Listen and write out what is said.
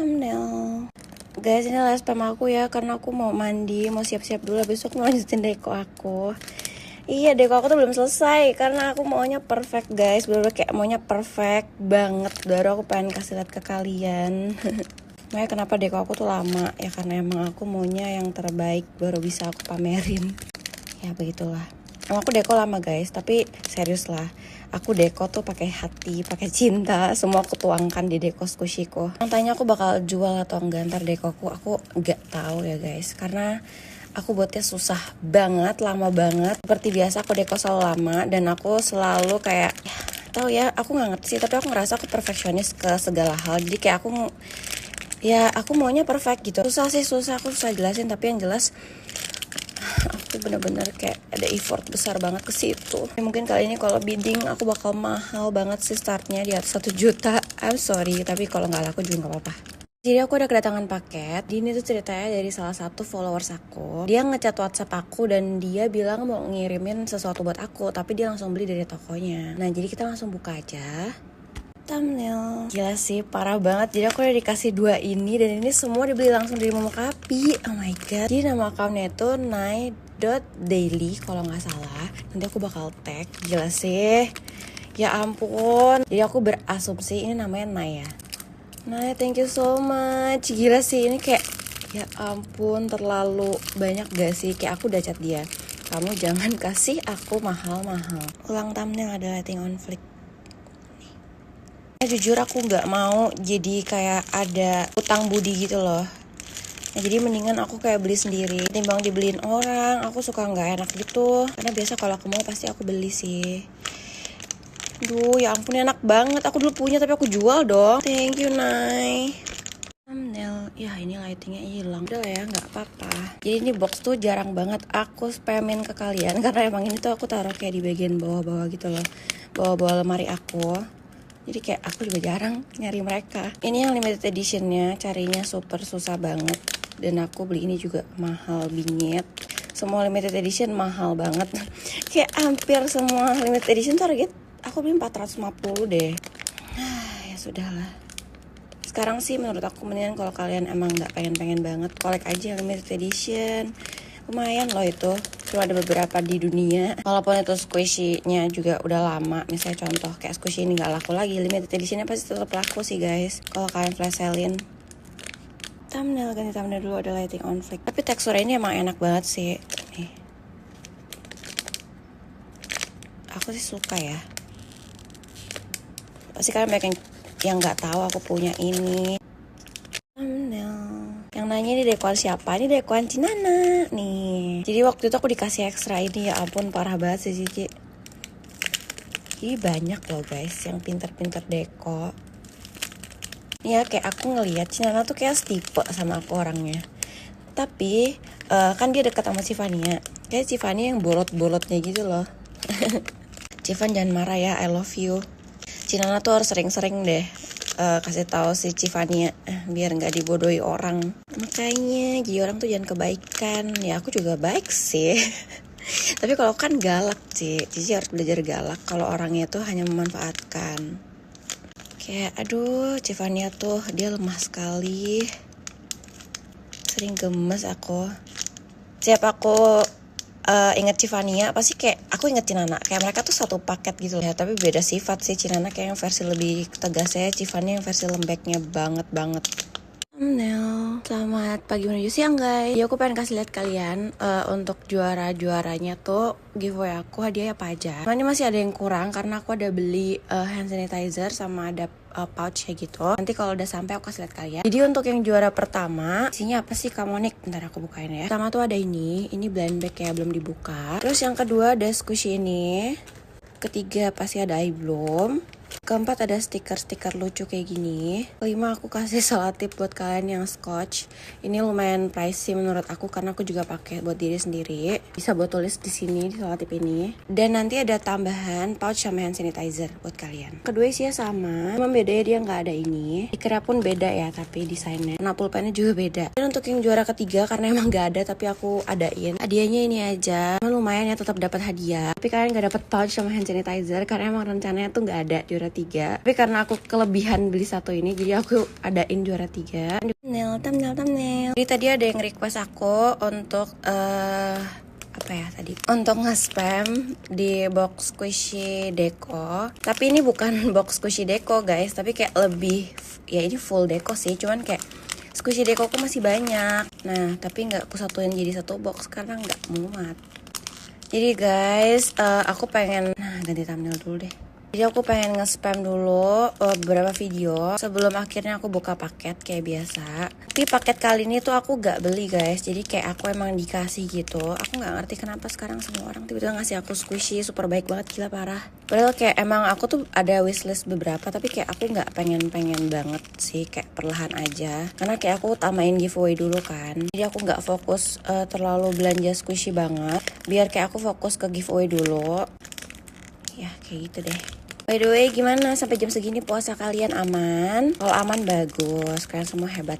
Thumbnail. Guys, ini last spam aku ya, karena aku mau mandi, mau siap-siap dulu, besok mau lanjutin deko aku. Iya, deko aku tuh belum selesai, karena aku maunya perfect guys, bener-bener kayak maunya perfect banget. Baru aku pengen kasih lihat ke kalian. Makanya kenapa deko aku tuh lama, ya karena emang aku maunya yang terbaik, baru bisa aku pamerin. Ya begitulah. Emang aku deko lama guys, tapi serius lah. Aku deko tuh pakai hati, pakai cinta, semua aku tuangkan di deko squishyku. Yang tanya aku bakal jual atau enggak ntar dekoku, aku nggak tahu ya guys, karena aku buatnya susah banget, lama banget. Seperti biasa aku deko selalu lama dan aku selalu kayak tahu ya, aku nggak ngerti sih, tapi aku ngerasa aku perfeksionis ke segala hal. Jadi kayak aku maunya perfect gitu. Susah aku susah jelasin, tapi yang jelas aku bener-bener kayak ada effort besar banget ke situ. Mungkin kali ini kalau bidding aku bakal mahal banget sih, startnya di atas 1 juta. I'm sorry, tapi kalau nggak laku juga nggak apa-apa. Jadi aku ada kedatangan paket. Ini tuh ceritanya dari salah satu followers aku. Dia ngechat WhatsApp aku dan dia bilang mau ngirimin sesuatu buat aku, tapi dia langsung beli dari tokonya. Nah, jadi kita langsung buka aja. Thumbnail. Gila sih, parah banget. Jadi aku udah dikasih 2 ini, dan ini semua dibeli langsung dari Momokapi. Oh my god. Jadi nama akunnya itu nai.daily kalau nggak salah. Nanti aku bakal tag. Gila sih. Ya ampun. Jadi aku berasumsi ini namanya Nai ya. Nai, thank you so much. Gila sih, ini kayak ya ampun, terlalu banyak gak sih? Kayak aku udah chat dia, kamu jangan kasih aku mahal-mahal. Ulang thumbnail ada lighting on flick. Jujur aku nggak mau jadi kayak ada utang budi gitu loh. Nah, jadi mendingan aku kayak beli sendiri timbang dibeliin orang. Aku suka nggak enak gitu, karena biasa kalau aku mau pasti aku beli sih. Duh, ya ampun enak banget. Aku dulu punya tapi aku jual dong. Thank you, Nai. Thumbnail. Ya ini lightingnya hilang. Udah lah ya, nggak apa-apa. Jadi ini box tuh jarang banget aku spamin ke kalian, karena emang ini tuh aku taruh kayak di bagian bawah-bawah gitu loh, bawah-bawah lemari aku. Jadi kayak aku juga jarang nyari mereka. Ini yang limited editionnya, carinya super susah banget. Dan aku beli ini juga mahal bingit. Semua limited edition mahal banget. Kayak hampir semua limited edition target aku beli 450 deh. Ya sudahlah. Sekarang sih menurut aku mendingan kalau kalian emang gak pengen-pengen banget, kolek aja limited edition. Lumayan loh itu, cuma ada beberapa di dunia. Walaupun itu squishy-nya juga udah lama, misalnya contoh kayak squishy ini gak laku lagi, limited edition-nya pasti tetap laku sih guys, kalau kalian flash sale-in. Thumbnail, ganti thumbnail dulu, ada lighting on flick. Tapi teksturnya ini emang enak banget sih. Nih, aku sih suka ya. Pasti kalian banyak yang gak tahu aku punya ini. Yang nanya ini dekoan siapa? Ini dekoan Cinana nih. Jadi waktu itu aku dikasih ekstra ini, ya ampun parah banget sih Cici. Ini banyak loh guys yang pinter-pinter deko. Ini ya kayak aku ngelihat Cinana tuh kayak setipe sama aku orangnya. Tapi kan dia dekat sama Civania. Kayak Civania yang bolot-bolotnya gitu loh. Civan jangan marah ya, I love you. Cinana tuh harus sering-sering deh kasih tahu si Civania biar nggak dibodohi orang. Makanya jadi orang tuh jangan kebaikan. Ya aku juga baik sih. Tapi kalau kan galak sih, Cici harus belajar galak kalau orangnya tuh hanya memanfaatkan. Kayak aduh, Civania tuh dia lemah sekali. Sering gemes aku. Siap aku inget Civania pasti kayak aku inget Cinana, kayak mereka tuh satu paket gitu ya, tapi beda sifat sih. Cinana kayak yang versi lebih tegasnya, Civania yang versi lembeknya banget. Thumbnail. Selamat pagi menuju siang guys. Jadi aku pengen kasih lihat kalian untuk juaranya tuh giveaway aku hadiah apa aja. Ini masih ada yang kurang karena aku ada beli hand sanitizer sama ada pouch kayak gitu. Nanti kalau udah sampai aku kasih lihat kalian. Jadi untuk yang juara pertama, isinya apa sih kamu Nick? Bentar aku bukain ya. Pertama tuh ada ini blend bag ya, belum dibuka. Terus yang kedua ada squishy ini. Ketiga pasti ada eye bloom. Keempat ada stiker-stiker lucu kayak gini. Kelima aku kasih selotip buat kalian yang scotch. Ini lumayan pricey menurut aku karena aku juga pakai buat diri sendiri. Bisa buat tulis di sini di selotip ini. Dan nanti ada tambahan pouch sama hand sanitizer buat kalian. Kedua isinya sama, cuma bedanya dia nggak ada ini. Stikernya pun beda ya, tapi desainnya. Nah pulpennya juga beda. Dan untuk yang juara ketiga karena emang nggak ada tapi aku adain. Hadiahnya ini aja. Lumayan ya, tetap dapat hadiah. Tapi kalian nggak dapat pouch sama hand sanitizer karena emang rencananya tuh nggak ada di juara 3. Tapi karena aku kelebihan beli satu ini, jadi aku adain juara 3. Thumbnail. Jadi tadi ada yang request aku untuk apa ya tadi? Untuk nge-spam di box squishy deco. Tapi ini bukan box squishy deco guys, tapi kayak lebih, ya ini full deco sih, cuman kayak squishy deco aku masih banyak. Nah, tapi nggak aku satuin jadi satu box karena nggak muat. Jadi guys, aku pengen ganti thumbnail dulu deh. Jadi aku pengen nge-spam dulu beberapa video sebelum akhirnya aku buka paket kayak biasa. Tapi paket kali ini tuh aku gak beli guys. Jadi kayak aku emang dikasih gitu. Aku gak ngerti kenapa sekarang semua orang tiba-tiba ngasih aku squishy, super baik banget, gila parah. Padahal kayak emang aku tuh ada wishlist beberapa, tapi kayak aku gak pengen banget sih, kayak perlahan aja. Karena kayak aku utamain giveaway dulu kan. Jadi aku gak fokus terlalu belanja squishy banget. Biar kayak aku fokus ke giveaway dulu. Ya kayak gitu deh. By the way, gimana sampai jam segini puasa kalian aman? Kalau aman bagus, kalian semua hebat.